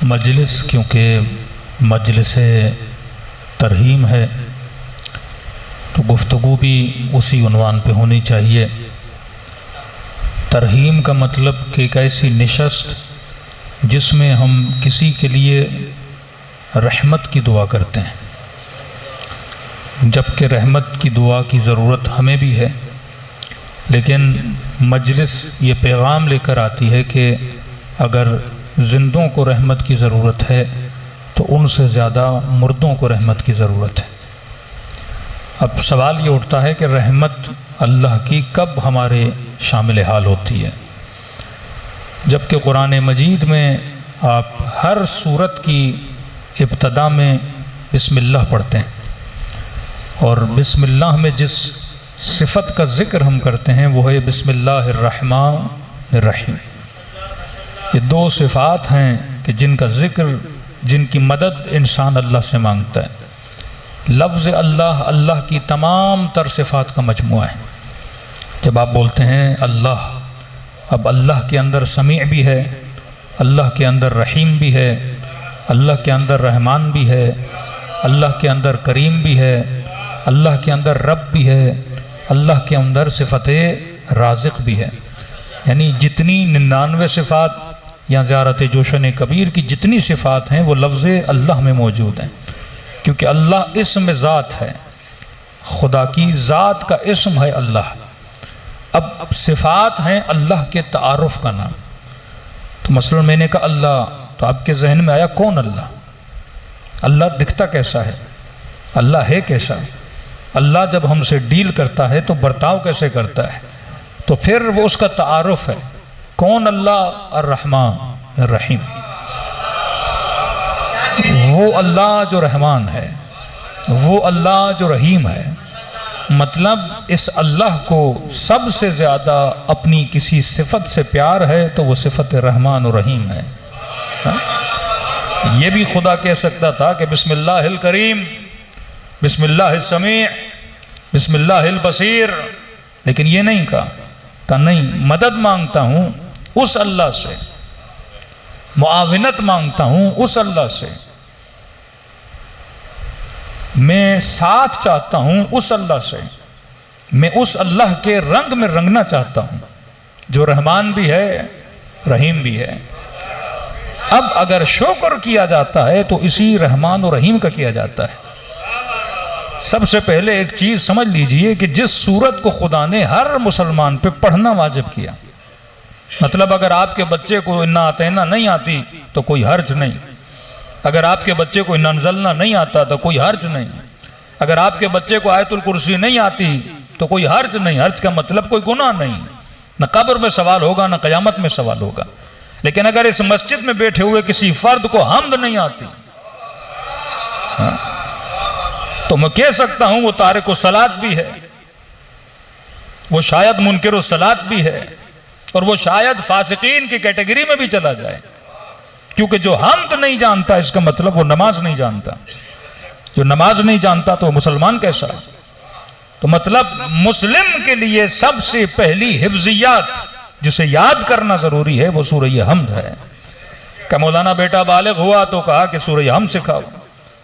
मजलिस क्योंकि मजलिस तरहीम है तो गुफ्तगू भी उसी उन्वान पे होनी चाहिए। तरहीम का मतलब कि एक ऐसी निशस्त जिसमें हम किसी के लिए रहमत की दुआ करते हैं, जबकि रहमत की दुआ की ज़रूरत हमें भी है, लेकिन मजलिस ये पैगाम लेकर आती है कि अगर जिंदों को रहमत की ज़रूरत है तो उनसे ज़्यादा मुर्दों को रहमत की ज़रूरत है। अब सवाल ये उठता है कि रहमत अल्लाह की कब हमारे शामिल हाल होती है, जबकि कुरान मजीद में आप हर सूरत की इब्तदा में बिस्मिल्लाह पढ़ते हैं, और बिस्मिल्लाह में जिस सिफत का ज़िक्र हम करते हैं वो है बिस्मिल्लाहिर्रहमानिर्रहीम। ये दो सिफ़ात हैं कि जिनका ज़िक्र, जिनकी मदद इंसान अल्लाह से मांगता है। लफ्ज़ अल्लाह अल्लाह की तमाम तर सिफ़ात का मजमुआ है। जब आप बोलते हैं अल्लाह, अब अल्लाह के अंदर समी भी है, अल्लाह के अंदर रहीम भी है, अल्लाह के अंदर रहमान भी है, अल्लाह के अंदर करीम भी है, अल्लाह के अंदर रब भी है, अल्लाह के अंदर सिफ़त राज़िक़ भी है। यानी जितनी 99 सिफ़ात या ज़ियारत जोशन कबीर की जितनी सिफ़ात हैं वो लफ्ज़ अल्लाह में मौजूद हैं, क्योंकि अल्लाह इस्म ज़ात है, खुदा की ज़ात का इस्म है अल्लाह। अब सिफ़ात हैं अल्लाह के तारुफ़ का नाम। तो मसलन मैंने कहा अल्लाह, तो आपके जहन में आया कौन अल्लाह? अल्लाह दिखता कैसा है, अल्लाह है कैसा? अल्लाह जब हमसे डील करता है तो बर्ताव कैसे करता है? तो फिर वो उसका तारुफ़ है कौन? अल्लाह अर्रहमान अर्रहीम, वो अल्लाह जो रहमान है, वो अल्लाह जो रहीम है। मतलब इस अल्लाह को सबसे ज़्यादा अपनी किसी सिफत से प्यार है तो वो सिफत रहमान और रहीम है। ये भी खुदा कह सकता था कि बिस्मिल्लाहिल करीम, बिस्मिल्लाहिस समी, बिस्मिल्लाहिल बसीर, लेकिन ये नहीं कहा नहीं, मदद मांगता हूँ उस अल्लाह से, मुआविनत मांगता हूँ उस अल्लाह से, मैं साथ चाहता हूँ उस अल्लाह से, मैं उस अल्लाह के रंग में रंगना चाहता हूँ जो रहमान भी है रहीम भी है। अब अगर शुक्र किया जाता है तो इसी रहमान और रहीम का किया जाता है। सबसे पहले एक चीज़ समझ लीजिए कि जिस सूरत को खुदा ने हर मुसलमान पे पढ़ना वाजिब किया, मतलब अगर आपके बच्चे को इन्ना आतैना नहीं आती तो कोई हर्ज नहीं, अगर आपके बच्चे को इन्ना नज़लना नहीं आता तो कोई हर्ज नहीं, अगर आपके बच्चे को आयतुल कुर्सी नहीं आती तो कोई हर्ज नहीं। हर्ज का मतलब कोई गुनाह नहीं, न कब्र में सवाल होगा न क़यामत में सवाल होगा। लेकिन अगर इस मस्जिद में बैठे हुए किसी फर्द को हम्द नहीं आती, तो मैं कह सकता हूं वो तारिक सलात भी है, वो शायद मुनकिर सलात भी है, और वो शायद फासिकीन की कैटेगरी में भी चला जाए, क्योंकि जो हम्द नहीं जानता इसका मतलब वो नमाज नहीं जानता। जो नमाज नहीं जानता तो मुसलमान कैसा? तो मतलब मुस्लिम के लिए सबसे पहली हिफ्जियात जिसे याद करना जरूरी है वो सूरह हम्द है। क्या मौलाना बेटा बालिग हुआ तो कहा कि सूरह हम्द सिखाओ,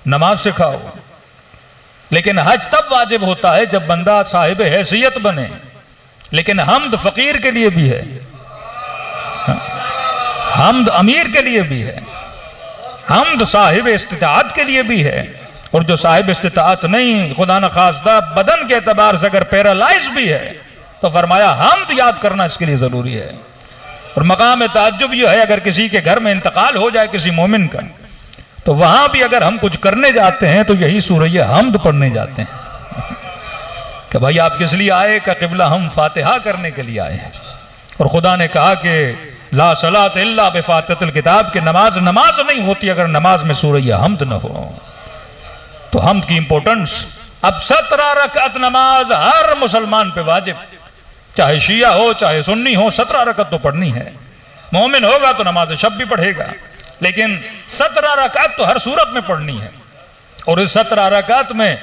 नमाज सिखाओ, लेकिन हज तब वाजिब होता है जब बंदा साहिब हैसियत बने। लेकिन हम्द फकीर के लिए भी है, हम्द अमीर के लिए भी है, हम्द साहिब इस्तिताअत के लिए भी है, और जो साहिब इस्तिताअत नहीं, खुदा न खास्ता बदन के एतबार से अगर पैरालाइज भी है तो फरमाया हम्द याद करना इसके लिए जरूरी है। और मकाम ताज्जुब यह है अगर किसी के घर में इंतकाल हो जाए किसी मोमिन का, तो वहां भी अगर हम कुछ करने जाते हैं तो यही सूरह हम्द पढ़ने जाते हैं कि भाई आप किस लिए आए? का किबला हम फातिहा करने के लिए आए हैं। और खुदा ने कहा कि ला सलात इल्ला बिफातिहतिल किताब, कि नमाज नमाज नहीं होती अगर नमाज में सूरह हम्द न हो। तो हम्द की इंपॉर्टेंस, अब 17 रकात नमाज हर मुसलमान पे वाजिब, चाहे शिया हो चाहे सुन्नी हो, 17 रकात तो पढ़नी है। मोमिन होगा तो नमाज शब भी पढ़ेगा, लेकिन 17 रकात तो हर सूरत में पढ़नी है, और इस 17 रकात में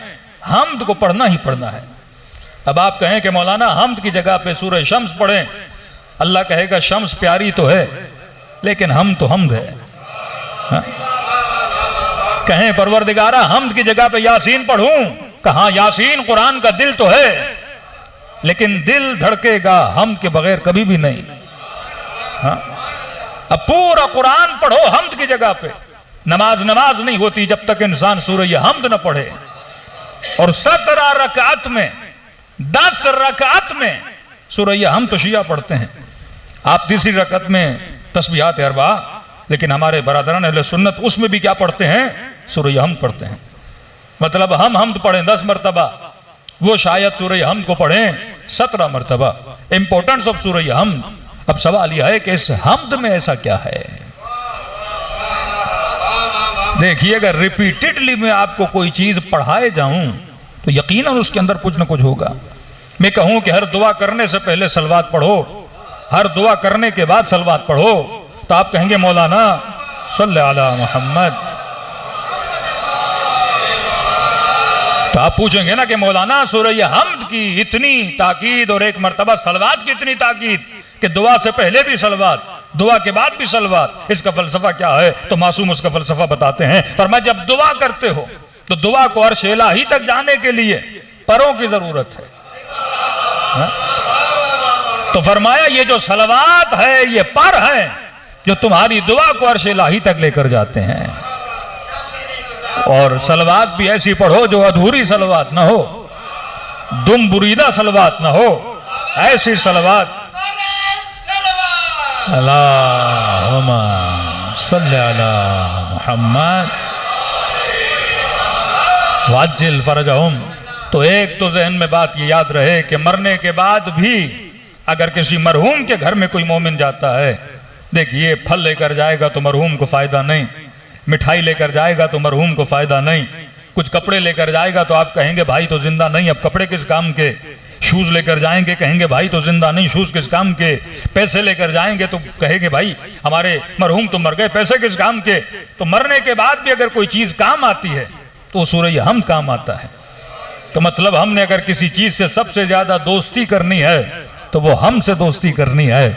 हम्द को पढ़ना ही पढ़ना है। अब आप कहें कि मौलाना हम्द की जगह पे सूरह शम्स पढ़ें, अल्लाह कहेगा शम्स प्यारी तो है लेकिन हम तो हम्द है। हाँ? कहें परवरदिगारा हमद की जगह पे यासीन पढ़ूं, कहां यासीन कुरान का दिल तो है, लेकिन दिल धड़केगा हमद के बगैर कभी भी नहीं। हाँ? अब पूरा कुरान पढ़ो हमद की जगह पे। नमाज नमाज नहीं होती जब तक इंसान सूरह हमद न पढ़े। और 17 रकात में 10 रकात में सूरह हमद तो शिया पढ़ते हैं, आप तीसरी रकात में तस्बीहात अरबा, लेकिन हमारे बरादरान अहले सुन्नत उसमें भी क्या पढ़ते हैं? सूरह हमद पढ़ते हैं। मतलब हम हमद पढ़ें 10 मरतबा, वो शायद सूरह हमद को पढ़ें 17 मरतबा। इंपॉर्टेंस ऑफ सूरह हमद। अब सवाल यह है कि इस हमद में ऐसा क्या है? देखिए, अगर रिपीटेडली मैं आपको कोई चीज पढ़ाए जाऊं तो यकीनन उसके अंदर कुछ ना कुछ होगा। मैं कहूं कि हर दुआ करने से पहले सलवात पढ़ो, हर दुआ करने के बाद सलवात पढ़ो, तो आप कहेंगे मौलाना सल्लल्लाहु अलैहि मोहम्मद। तो आप पूछेंगे ना कि मौलाना सूरह हमद की इतनी ताकीद और एक मरतबा सलवात की इतनी ताकीद कि दुआ से पहले भी सलवात, दुआ के बाद भी सलवात, इसका फलसफा क्या है? तो मासूम उसका फलसफा बताते हैं। फरमाया जब दुआ करते हो तो दुआ को अर्श इलाही तक जाने के लिए परों की जरूरत है। हा? तो फरमाया ये जो सलवात है ये पर है जो तुम्हारी दुआ को अर्श इलाही तक लेकर जाते हैं। और सलवात भी ऐसी पढ़ो जो अधूरी सलवात ना हो, दुम बुरीदा सलवात ना हो, ऐसी सलवात अल्लाहुम्मा सल्ली अला मुहम्मद वाजिल फरजहुम। तो एक तो जहन में बात ये याद रहे कि मरने के बाद भी अगर किसी मरहूम के घर में कोई मोमिन जाता है, देखिए फल लेकर जाएगा तो मरहूम को फायदा नहीं, मिठाई लेकर जाएगा तो मरहूम को फायदा नहीं, कुछ कपड़े लेकर जाएगा तो आप कहेंगे भाई तो जिंदा नहीं, अब कपड़े किस काम के, शूज लेकर जाएंगे कहेंगे भाई तो जिंदा नहीं, शूज किस काम के, पैसे लेकर जाएंगे तो कहेंगे भाई हमारे मरहूम तो मर गए, पैसे किस काम के। तो मरने के बाद भी अगर कोई चीज काम आती है तो सूरह हम काम आता है। तो मतलब हमने अगर किसी चीज से सबसे ज्यादा दोस्ती करनी है तो वो हमसे दोस्ती करनी है,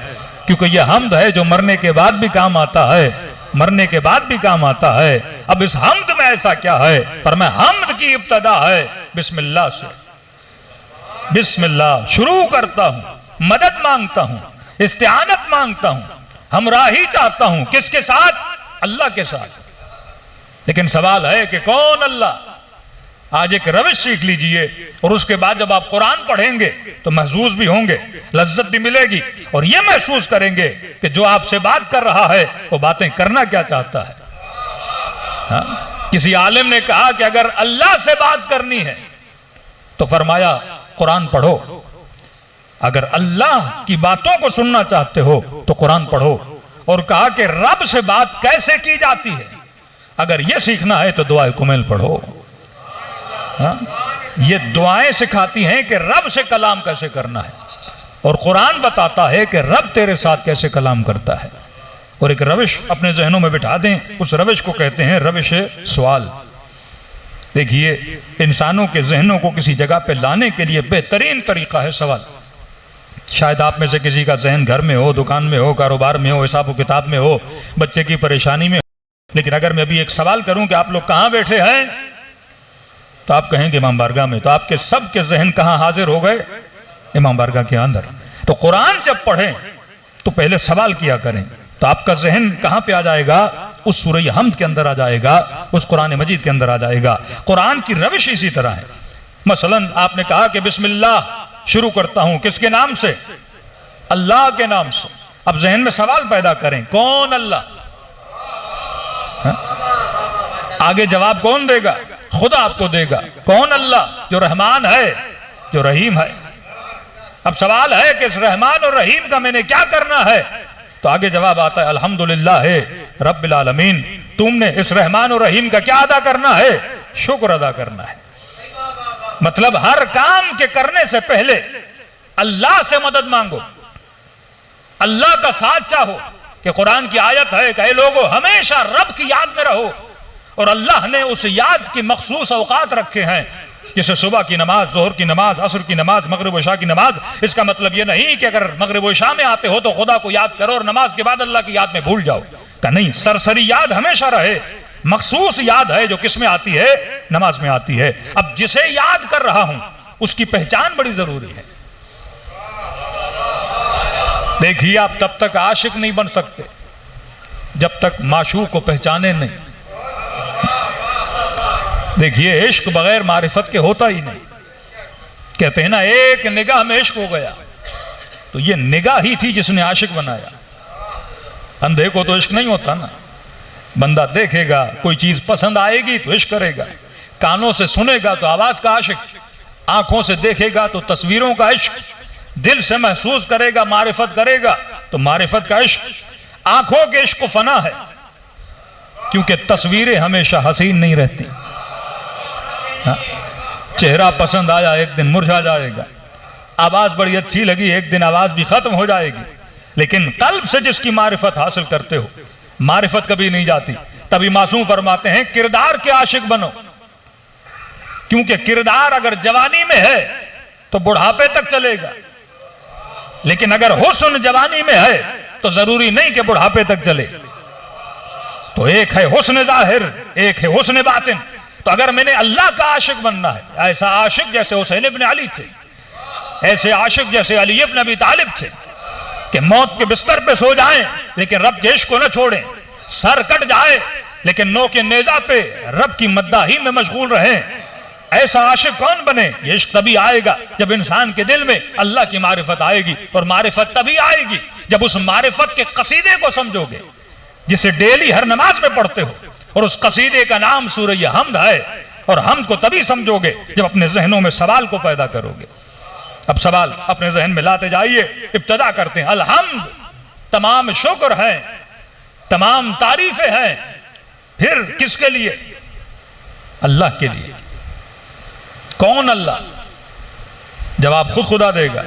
क्योंकि यह हमद है जो मरने के बाद भी काम आता है, मरने के बाद भी काम आता है। अब इस हमद में ऐसा क्या है? फरमाया हमद की इब्तदा है बिस्मिल्लाह से। बिस्मिल्लाह शुरू करता हूं, मदद मांगता हूं, इस्तिआनत मांगता हूं, हमराही चाहता हूं। किसके साथ? अल्लाह के साथ। लेकिन सवाल है कि कौन अल्लाह? आज एक रविश सीख लीजिए और उसके बाद जब आप कुरान पढ़ेंगे तो महसूस भी होंगे, लज्जत भी मिलेगी और यह महसूस करेंगे कि जो आपसे बात कर रहा है वो बातें करना क्या चाहता है। हाँ? किसी आलिम ने कहा कि अगर अल्लाह से बात करनी है तो फरमाया कुरान पढ़ो, अगर अल्लाह की बातों को सुनना चाहते हो तो कुरान पढ़ो। और कहा कि रब से बात कैसे की जाती है, अगर यह सीखना है तो दुआए कुमैल पढ़ो। हाँ? ये दुआएं सिखाती हैं कि रब से कलाम कैसे करना है, और कुरान बताता है कि रब तेरे साथ कैसे कलाम करता है। और एक रविश अपने जहनों में बिठा दें, उस रविश को कहते हैं रविश सवाल। देखिए, इंसानों के जहनों को किसी जगह पे लाने के लिए बेहतरीन तरीका है सवाल। शायद आप में से किसी का जहन घर में हो, दुकान में हो, कारोबार में हो, हिसाब किताब में हो, बच्चे की परेशानी में हो, लेकिन अगर मैं अभी एक सवाल करूं कि आप लोग कहां बैठे हैं, तो आप कहेंगे इमाम बारगाह में। तो आपके सब के जहन कहां हाजिर हो गए? इमाम बारगाह के अंदर। तो कुरान जब पढ़ें तो पहले सवाल किया करें, तो आपका जहन कहां पे आ जाएगा? उस सूरह हमद के अंदर आ जाएगा, उस कुरान मजीद के अंदर आ जाएगा। कुरान की रविश इसी तरह है। मसलन आपने कहा कि बिस्मिल्लाह शुरू करता हूं, किसके नाम से? अल्लाह के नाम से। अब जहन में सवाल पैदा करें, कौन अल्लाह? आगे जवाब कौन देगा? खुदा आपको देगा। कौन अल्लाह? जो रहमान है, जो रहीम है। अब सवाल है कि इस रहमान और रहीम का मैंने क्या करना है? तो आगे जवाब आता है अल्हम्दुलिल्लाह रब्बिल आलमीन। तुमने इस रहमान और रहीम का क्या अदा करना है? शुक्र अदा करना है। मतलब हर काम के करने से पहले अल्लाह से मदद मांगो, अल्लाह का साथ चाहो। कि कुरान की आयत है कि लोगों हमेशा रब की याद में रहो, और अल्लाह ने उस याद की मखसूस औकात रखे हैं, जैसे सुबह की नमाज, जोहर की नमाज, असर की नमाज, मगरिब व इशा की नमाज। इसका मतलब यह नहीं कि अगर मगरिब व इशा में आते हो तो खुदा को याद करो और नमाज के बाद अल्लाह की याद में भूल जाओ। का नहीं, सरसरी याद हमेशा रहे, मखसूस याद है जो किस में आती है, नमाज में आती है। अब जिसे याद कर रहा हूं उसकी पहचान बड़ी जरूरी है। देखिए, आप तब तक आशिक नहीं बन सकते जब तक माशूक को पहचाने नहीं। देखिए, इश्क बगैर मारिफत के होता ही नहीं। कहते हैं ना, एक निगाह में इश्क हो गया, तो ये निगाह ही थी जिसने आशिक बनाया। अंधे को तो इश्क नहीं होता ना। बंदा देखेगा, कोई चीज पसंद आएगी तो इश्क करेगा, कानों से सुनेगा तो आवाज का आशिक, आंखों से देखेगा तो तस्वीरों का इश्क, दिल से महसूस करेगा, मारिफत करेगा तो मारिफत का इश्क। आंखों के इश्क को फना है, क्योंकि तस्वीरें हमेशा हसीन नहीं रहती। चेहरा पसंद आया, एक दिन मुरझा जाएगा। आवाज बड़ी अच्छी लगी, एक दिन आवाज भी खत्म हो जाएगी। लेकिन कल्ब से जिसकी मारिफत हासिल करते हो, मारिफत कभी नहीं जाती। तभी मासूम फरमाते हैं, किरदार के आशिक बनो, क्योंकि किरदार अगर जवानी में है तो बुढ़ापे तक चलेगा, लेकिन अगर हुस्न जवानी में है तो जरूरी नहीं कि बुढ़ापे तक चले। तो एक है हुस्न जाहिर, एक है हुस्न बातिन। तो अगर मैंने अल्लाह का आशिक बनना है, ऐसा आशिक जैसे हुसैन इब्न अली थे, ऐसे आशिक जैसे अली इब्न अबी तालिब थे, कि मौत के बिस्तर पे सो जाएं लेकिन रब के इश्क को न छोड़ें, सर कट जाए लेकिन नो के नेजा पे रब की मद्दाही में मशगूल रहें, ऐसा आशिक कौन बने? ये इश्क तभी आएगा जब इंसान के दिल में अल्लाह की मारिफत आएगी। और मारिफत तभी आएगी जब उस मारिफत के कसीदे को समझोगे, जिसे डेली हर नमाज में पढ़ते हो, और उस कसीदे का नाम सूरह हमद है। और हमद को तभी समझोगे जब अपने जहनों में सवाल को पैदा करोगे। अब सवाल अपने जहन में लाते जाइए। इब्तदा करते हैं, अलहम्द, तमाम शुक्र है, तमाम तारीफें हैं। फिर किसके लिए? अल्लाह के लिए। कौन अल्लाह? जवाब खुद खुदा देगा।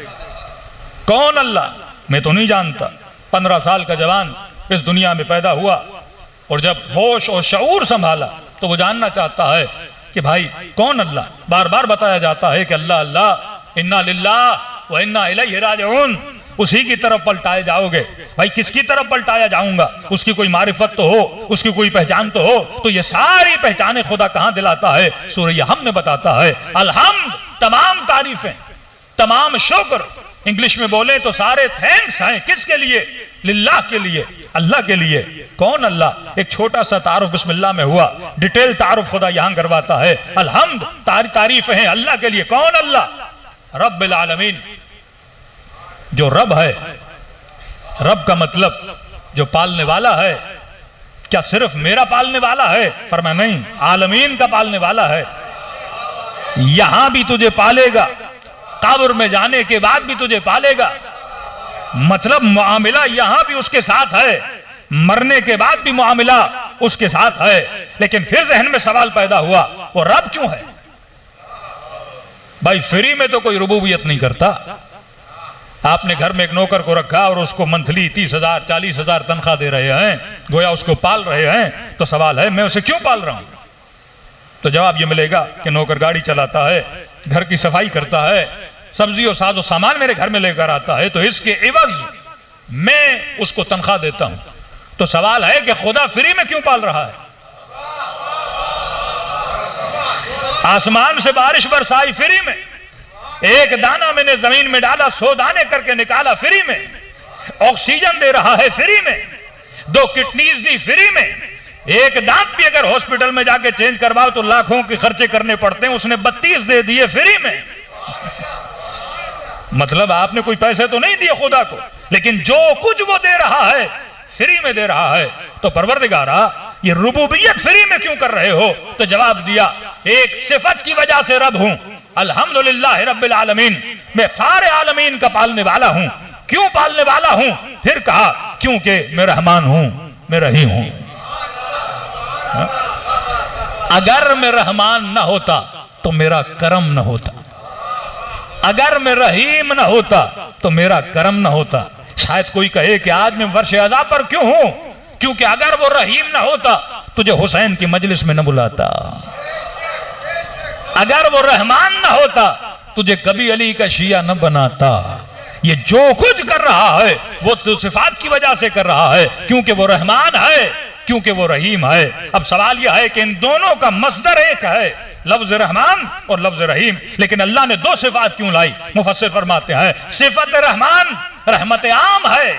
कौन अल्लाह? मैं तो नहीं जानता। 15 साल का जवान इस दुनिया में पैदा हुआ, और जब होश और शऊर संभाला तो वो जानना चाहता है कि भाई कौन अल्लाह? बार बार बताया जाता है कि अल्लाह अल्लाह, इन्ना लिल्लाह व इन्ना इलैहि राजिऊन, उसी की तरफ पलटाए जाओगे। भाई किसकी तरफ पलटाया जाऊंगा? उसकी कोई मारिफत तो हो, उसकी कोई पहचान तो हो। तो ये सारी पहचाने खुदा कहां दिलाता है? सूरह हम में बताता है, अलहम्द, तमाम तारीफें, तमाम शुक्र। इंग्लिश में बोले तो सारे थैंक्स हैं। किसके लिए? लिल्लाह के लिए, अल्लाह के लिए। कौन अल्लाह? एक छोटा सा तारुफ बिस्मिल्लाह में हुआ, डिटेल तारुफ खुदा यहां करवाता है। अलहम्द, तारीफ है अल्लाह के लिए। कौन अल्लाह? रब्बिल आलमीन, जो रब है। रब का मतलब जो पालने वाला है। क्या सिर्फ मेरा पालने वाला है? फरमाया नहीं, आलमीन का पालने वाला है। यहां भी तुझे पालेगा, कब्र में जाने के बाद भी तुझे पालेगा। मतलब मुआमिला यहां भी उसके साथ है, मरने के बाद भी मुआमिला उसके साथ है। लेकिन फिर जहन में सवाल पैदा हुआ, वो रब क्यों है? भाई फ्री में तो कोई रुबूबियत नहीं करता। आपने घर में एक नौकर को रखा और उसको मंथली 30,000 40,000 तनख्वाह दे रहे हैं, गोया उसको पाल रहे हैं। तो सवाल है, मैं उसे क्यों पाल रहा हूं? तो जवाब यह मिलेगा कि नौकर गाड़ी चलाता है, घर की सफाई करता है, सब्जी और साजो सामान मेरे घर में लेकर आता है, तो इसके एवज मैं उसको तनख्वाह देता हूं। तो सवाल है कि खुदा फ्री में क्यों पाल रहा है? आसमान से बारिश बरसाई फ्री में, एक दाना मैंने जमीन में डाला, 100 दाने करके निकाला फ्री में, ऑक्सीजन दे रहा है फ्री में, 2 किडनीज दी फ्री में, एक दांत भी अगर हॉस्पिटल में जाके चेंज करवाओ तो लाखों के खर्चे करने पड़ते हैं, उसने 32 दे दिए फ्री में। मतलब आपने कोई पैसे तो नहीं दिए खुदा को, लेकिन जो कुछ वो दे रहा है फ्री में दे रहा है। तो परवरदिगारा, ये रुबूबियत फ्री में क्यों कर रहे हो? तो जवाब दिया, एक सिफत की वजह से रब हूं, अल्हम्दुलिल्लाह रब्बिल आलमीन, मैं सारे आलमीन का पालने वाला हूं। क्यों पालने वाला हूं? फिर कहा, क्योंकि मैं रहमान हूं, मैं रहीम हूं। अगर मैं रहमान न होता तो मेरा करम न होता, अगर मैं रहीम न होता तो मेरा करम न होता। शायद कोई कहे कि आज मैं वर्ष अज़ा पर क्यों हूं? क्योंकि अगर वो रहीम न होता तुझे हुसैन की मजलिस में न बुलाता, अगर वो रहमान न होता तुझे कभी अली का शिया न बनाता। ये जो कुछ कर रहा है वो तो सिफात की वजह से कर रहा है, क्योंकि वो रहमान है, क्योंकि वो रहीम है। अब सवाल यह है कि इन दोनों का मसदर एक है, लफ्ज रहमान और लफ्ज रहीम, लेकिन अल्लाह ने दो सिफात क्यों लाई? मुफस्सिर फरमाते हैं सिफत रहमान रहमत आम है,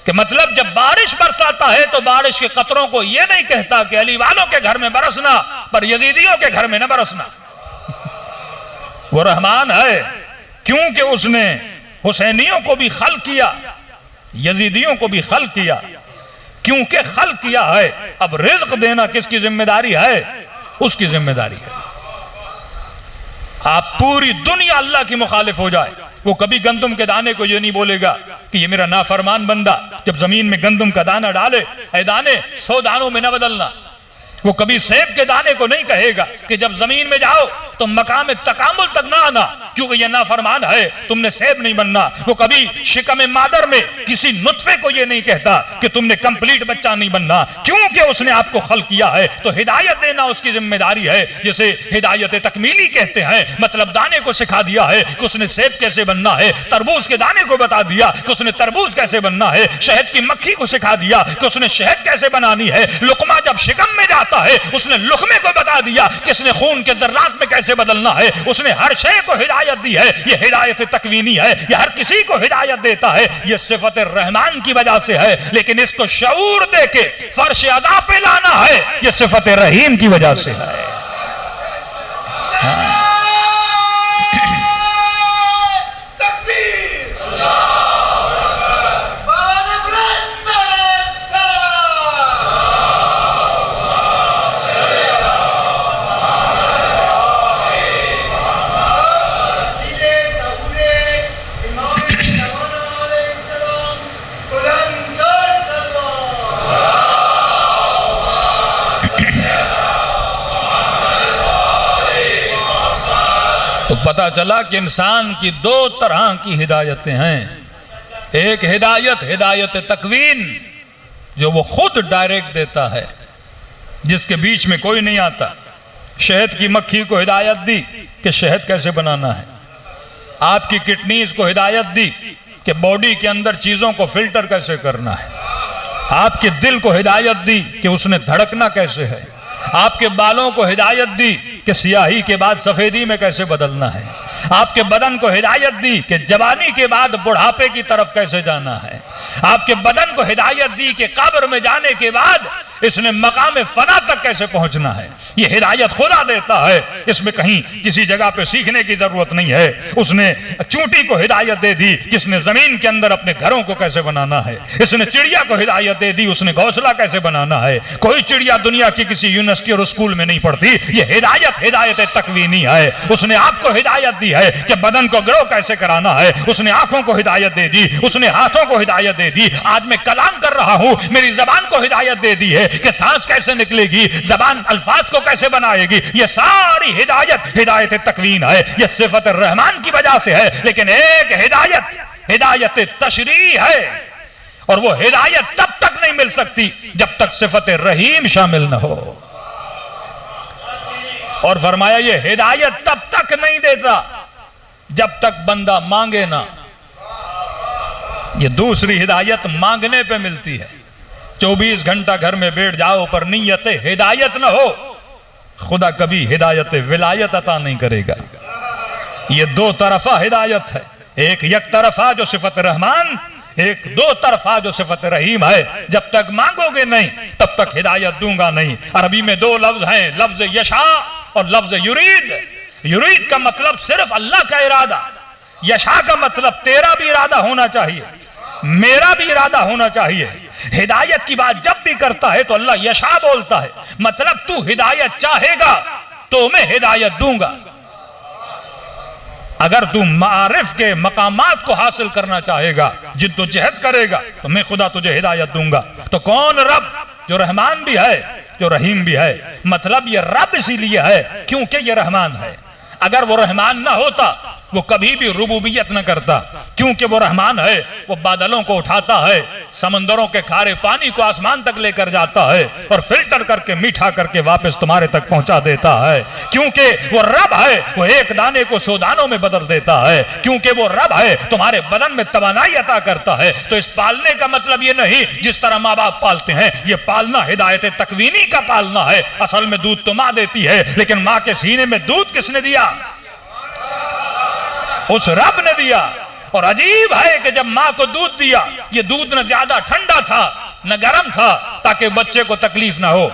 कि मतलब जब बारिश बरसाता है तो बारिश के कतरों को यह नहीं कहता कि अली वालों के घर में बरसना पर यजीदियों के घर में न बरसना। वो रहमान है क्योंकि उसने हुसैनियों को भी खल किया, यजीदियों को भी खल किया, क्योंकि खल किया है। अब रिज्क देना किसकी जिम्मेदारी है? उसकी जिम्मेदारी है। आप पूरी दुनिया अल्लाह की मुखालिफ हो जाए, वो कभी गंदुम के दाने को ये नहीं बोलेगा कि ये मेरा नाफरमान बंदा जब जमीन में गंदुम का दाना डाले, ऐ दाने 100 दानों में न बदलना। वो कभी सेब के दाने को नहीं कहेगा कि जब जमीन में जाओ तो मकाम तकामुल तक ना आना, क्योंकि ये नाफरमान है, तुमने सेब नहीं बनना। वो कभी शिकम मादर में किसी नुत्फे को ये नहीं कहता कि तुमने कंप्लीट बच्चा नहीं बनना, क्योंकि उसने आपको खल किया है। तो हिदायत देना उसकी जिम्मेदारी है, जिसे हिदायत तकमीली कहते हैं। मतलब दाने को सिखा दिया है कि उसने सेब कैसे बनना है, तरबूज के दाने को बता दिया कि उसने तरबूज कैसे बनना है, शहद की मक्खी को सिखा दिया कि उसने शहद कैसे बनानी है। लुकमा जब शिकम में जाता है उसने लुकमे को बता दिया कि इसने खून के जर्रात में कैसे बदलना है। उसने हर शय को हिदायत दी है। यह हिदायत तकवीनी है, यह हर किसी को हिदायत देता है। यह सिफत रहमान की वजह से है, लेकिन इसको शऊर देके फर्श अज़ा पे लाना है, यह सिफत रहीम की वजह से है। हाँ। तो पता चला कि इंसान की दो तरह की हिदायतें हैं। एक हिदायत हिदायत तकवीन, जो वो खुद डायरेक्ट देता है, जिसके बीच में कोई नहीं आता। शहद की मक्खी को हिदायत दी कि शहद कैसे बनाना है। आपकी किडनीज को हिदायत दी कि बॉडी के अंदर चीजों को फिल्टर कैसे करना है। आपके दिल को हिदायत दी कि उसने धड़कना कैसे है। आपके बालों को हिदायत दी कि सियाही के बाद सफेदी में कैसे बदलना है। आपके बदन को हिदायत दी कि जवानी के बाद बुढ़ापे की तरफ कैसे जाना है। आपके बदन को हिदायत दी कि कब्र में जाने के बाद इसने मकाम फना तक कैसे पहुंचना है। यह हिदायत खुदा देता है, इसमें कहीं किसी जगह पे सीखने की जरूरत नहीं है। उसने चूंटी को हिदायत दे दी कि इसने जमीन के अंदर अपने घरों को कैसे बनाना है। इसने चिड़िया को हिदायत दे दी उसने घोंसला कैसे बनाना है। कोई चिड़िया दुनिया की किसी यूनिवर्सिटी और स्कूल में नहीं पढ़ती। यह हिदायत हिदायत तकवीनी है। उसने आपको हिदायत दी है कि बदन को ग्रो कैसे कराना है। उसने आंखों को हिदायत दे दी, उसने हाथों को हिदायत दे दी। आज मैं कलाम कर रहा हूं, मेरी जबान को हिदायत दे दी है कि सांस कैसे निकलेगी, जबान अल्फाज को कैसे बनाएगी। यह सारी हिदायत हिदायत तकवीन है। यह सिफत रहमान की वजह से है। लेकिन एक हिदायत हिदायत तशरीह है, और वो हिदायत तब तक नहीं मिल सकती जब तक सिफत रहीम शामिल न हो। और फरमाया ये हिदायत तब तक नहीं देता जब तक बंदा मांगे ना। ये दूसरी हिदायत मांगने पे मिलती है। 24 घंटा घर में बैठ जाओ पर नीयत हिदायत ना हो, खुदा कभी हिदायत विलायत अता नहीं करेगा। ये दो तरफा हिदायत है। एक यक तरफा जो सिफत रहमान, एक दो तरफा जो सिफत रहीम है। जब तक मांगोगे नहीं तब तक हिदायत दूंगा नहीं। अरबी में दो लफ्ज हैं, लफ्ज यशा और लफ्ज युरीद। युरीद का मतलब सिर्फ अल्लाह का इरादा, यशा का मतलब तेरा भी इरादा होना चाहिए, मेरा भी इरादा होना चाहिए। हिदायत की बात जब भी करता है तो अल्लाह यशा बोलता है, मतलब तू हिदायत चाहेगा तो मैं हिदायत दूंगा। अगर तू मारिफ के मकामात को हासिल करना चाहेगा, जिद्दोजहद करेगा, तो मैं खुदा तुझे हिदायत दूंगा। तो कौन रब? जो रहमान भी है, जो रहीम भी है। मतलब ये रब इसीलिए है क्योंकि ये रहमान है। अगर वो रहमान ना होता वो कभी भी रुबूबियत न करता, क्योंकि वो रहमान है। वो बादलों को उठाता है, समंदरों के खारे पानी को आसमान तक लेकर जाता है और फिल्टर करके मीठा करके वापस तुम्हारे तक पहुंचा देता है। क्योंकि वो रब है, वो एक दाने को 100 दानों में बदल देता है। क्योंकि वो रब है, तुम्हारे बदन में तवानाई अता करता है। तो इस पालने का मतलब ये नहीं जिस तरह माँ बाप पालते हैं, ये पालना हिदायत तकवीनी का पालना है। असल में दूध तो माँ देती है, लेकिन माँ के सीने में दूध किसने दिया? उस रब ने दिया। और अजीब है कि जब माँ को दूध दिया, ये दूध न ज्यादा ठंडा था न गर्म था, ताकि बच्चे को तकलीफ ना हो।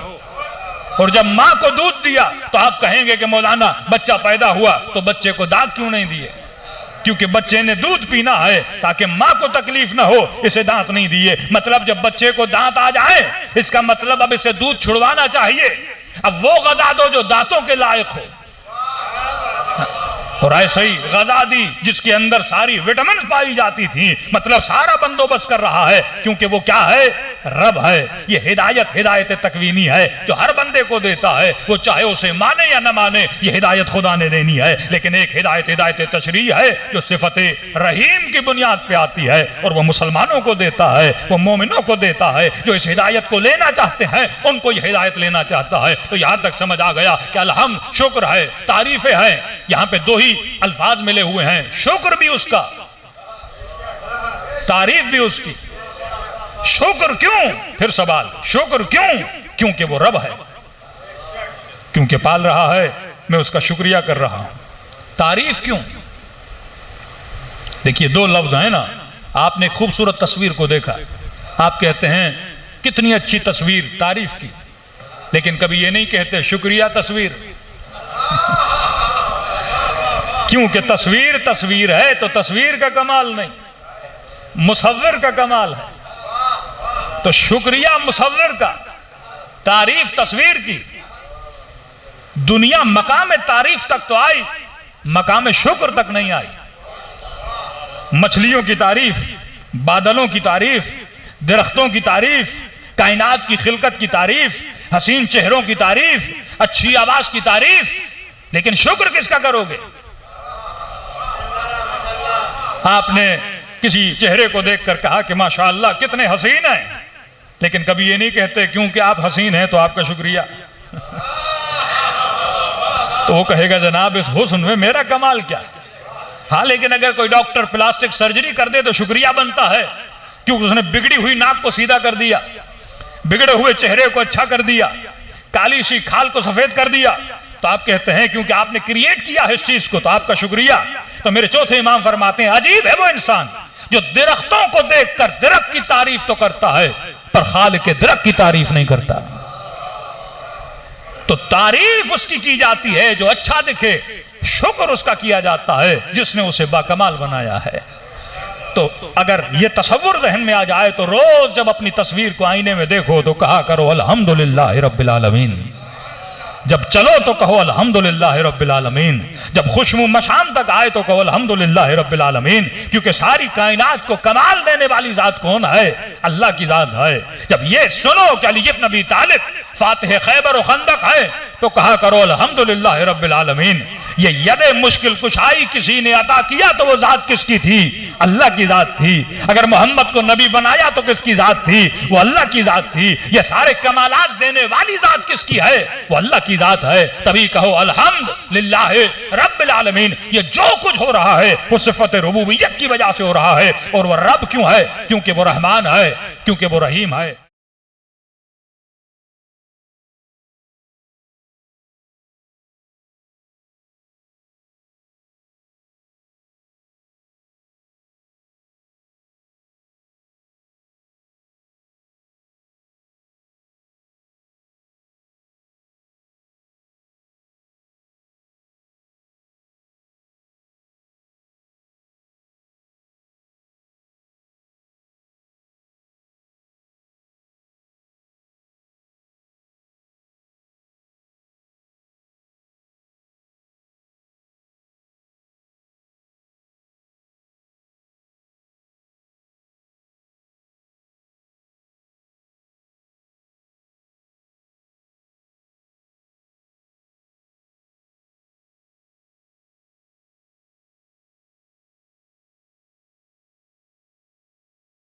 और जब माँ को दूध दिया तो आप कहेंगे कि मौलाना बच्चा पैदा हुआ तो बच्चे को दांत क्यों नहीं दिए? क्योंकि बच्चे ने दूध पीना है ताकि माँ को तकलीफ ना हो, इसे दांत नहीं दिए। मतलब जब बच्चे को दांत आ जाए, इसका मतलब अब इसे दूध छुड़वाना चाहिए। अब वो गजा दो जो दांतों के लायक हो, और ऐसे ही गजा दी जिसके अंदर सारी विटामिन पाई जाती थी। मतलब सारा बंदोबस्त कर रहा है, क्योंकि वो क्या है? रब है। ये हिदायत तकवीनी है जो हर बंदे को देता है, वो चाहे उसे माने या न माने, ये हिदायत खुदा ने देनी है। लेकिन एक हिदायत तशरीई है जो सिफत रहीम की बुनियाद पे आती है, और वो मुसलमानों को देता है, वो मोमिनों को देता है। जो इस हिदायत को लेना चाहते हैं उनको ये हिदायत लेना चाहता है। तो यहां तक समझ आ गया कि अल्हम्द, शुक्र है, तारीफें हैं। यहां पे दो ही अल्फाज मिले हुए हैं, शुक्र भी उसका, तारीफ भी उसकी। शुक्र क्यों? फिर सवाल, शुक्र क्यों? क्योंकि वो रब है, क्योंकि पाल रहा है, मैं उसका शुक्रिया कर रहा हूं। तारीफ क्यों? देखिए दो लफ्ज हैं ना, आपने खूबसूरत तस्वीर को देखा, आप कहते हैं कितनी अच्छी तस्वीर, तारीफ की, लेकिन कभी ये नहीं कहते शुक्रिया तस्वीर। क्योंकि तस्वीर तस्वीर है, तो तस्वीर का कमाल नहीं, मुसव्विर का कमाल है। तो शुक्रिया मुसव्विर का, तारीफ तस्वीर की। दुनिया मकाम तारीफ तक तो आई, मकाम शुक्र तक नहीं आई। मछलियों की तारीफ, बादलों की तारीफ, दरख्तों की तारीफ, कायनात की खिलकत की तारीफ, हसीन चेहरों की तारीफ, अच्छी आवाज की तारीफ, लेकिन शुक्र किसका करोगे? आपने किसी चेहरे को देखकर कहा कि माशाअल्लाह कितने हसीन हैं, लेकिन कभी ये नहीं कहते क्योंकि आप हसीन हैं तो आपका शुक्रिया। तो वो कहेगा जनाब इस हुस्न में मेरा कमाल क्या? हाँ, लेकिन अगर कोई डॉक्टर प्लास्टिक सर्जरी कर दे तो शुक्रिया बनता है, क्योंकि उसने बिगड़ी हुई नाक को सीधा कर दिया, बिगड़े हुए चेहरे को अच्छा कर दिया, काली सी खाल को सफेद कर दिया। तो आप कहते हैं क्योंकि आपने क्रिएट किया है इस चीज को, तो आपका शुक्रिया। तो मेरे चौथे इमाम फरमाते हैं अजीब है वो इंसान जो दरख्तों को देखकर दरख्त की तारीफ तो करता है, पर खालिक के दरख्त की तारीफ नहीं करता। तो तारीफ उसकी की जाती है जो अच्छा दिखे, शुक्र उसका किया जाता है जिसने उसे बाकमाल बनाया है। तो अगर ये तसव्वुर ज़हन में आ जाए तो रोज जब अपनी तस्वीर को आईने में देखो तो कहा करो अल्हम्दुलिल्लाह रब्बिल आलमीन। जब चलो तो कहो अल्हम्दुलिल्लाह रब्बिल आलमीन। जब खुशबू मशाम तक आए तो कहो अल्हम्दुलिल्लाह रब्बिल आलमीन, क्योंकि सारी कायनात को कमाल देने वाली जात कौन है? अल्लाह की जात है। जब ये सुनो कि अली इब्न अबी तालिब फातिह खैबर और खंदक है तो कहा करो अल्हम्दुलिल्लाह रब्बिल आलमीन। ये यदे मुश्किल कुशाई किसी ने अता किया तो वो जात किसकी थी? अल्लाह की जात थी। अगर मोहम्मद को नबी बनाया तो किसकी जात थी? वो अल्लाह की जात थी। ये सारे कमालात देने वाली जात किसकी है? वो अल्लाह की जात है। तभी कहो अल्हम्दुलिल्लाह रब्बिल आलमीन। ये जो कुछ हो रहा है वो सिफत रुबूबियत की वजह से हो रहा है। और वो रब क्यों है? क्योंकि वो रहमान है, क्योंकि वो रहीम है।